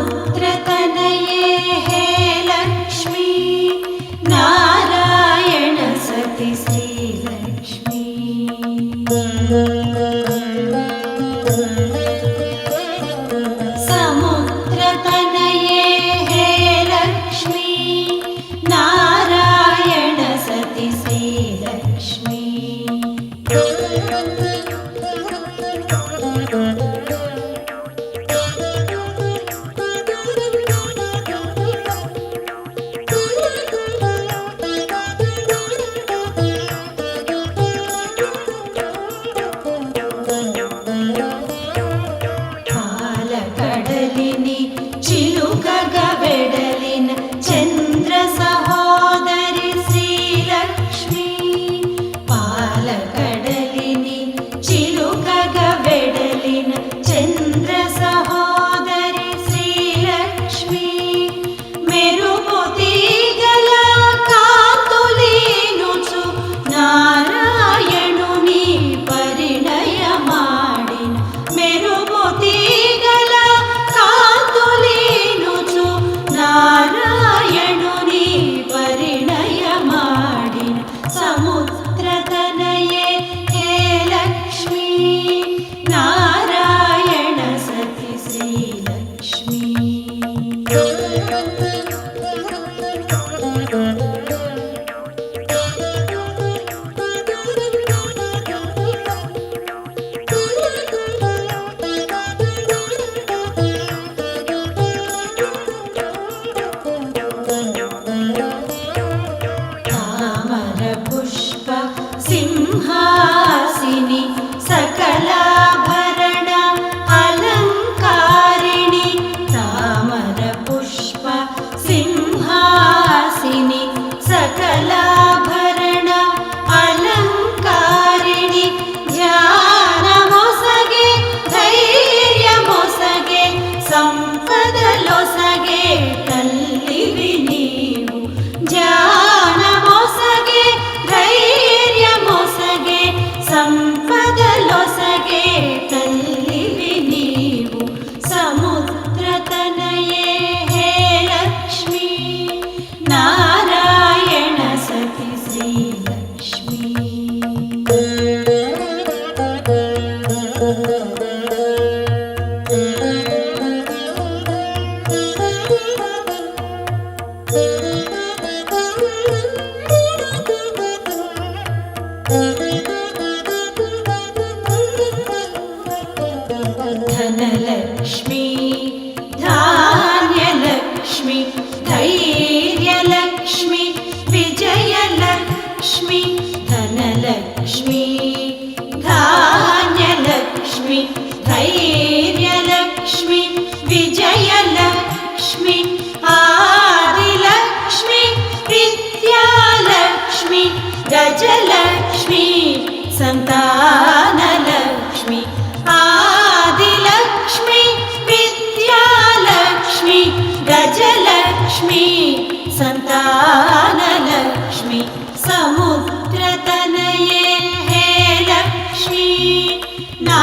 समुद्रतनये हे लक्ष्मी नारायण सति श्रीलक्ष्मी समुद्रतनये हे लक्ष्मी नारायण सति श्रीलक्ष्मी పాలకడలిని చిలుకగా వెడలిన చంద్ర సహోదరి శ్రీలక్ష్మి పాలకడలిని చిలుకగా వెడలిన చంద్ర సహోదరి శ్రీలక్ష్మి మెరుపు తీగల కాంతులీనుచు నారాయణుని పరిణయమాడిన మెరుపు తీగల కాంతులీనుచు నారాయణుని పరిణయమాడిన సముద్రతనయే హే లక్ష్మీ నారాయణ సతి శ్రీలక్ష్మీ तामर पुष्प सिंहासिनी सकलाभरण अलंकारिणी तामर पुष्प सिंहासिनी सकलाभरण अलंकारिणी ध्यान मोसगे धैर्य मोसगे संपद लोसगे तल्लिवि नीवु ध्यान मोसगे धैर्य मोसगे संपद लोसगे तल्लिवि नीवु समुद्रतनये हे लक्ष्मी नारायण सति श्रीलक्ष्मी धनलक्ष्मी धान्यलक्ष्मी धैर्यलक्ष्मी विजयलक्ष्मी धनलक्ष्मी धान्यलक्ष्मी धैर्यलक्ष्मी विजयलक्ष्मी आदिलक्ष्मी विद्यालक्ष्मी गजलक्ष्मी संतानलक्ष्मी आदिलक्ष्मी विद्यालक्ष्मी गजलक्ष्मी संतानलक्ष्मी समुद्रतनये हे लक्ष्मी ना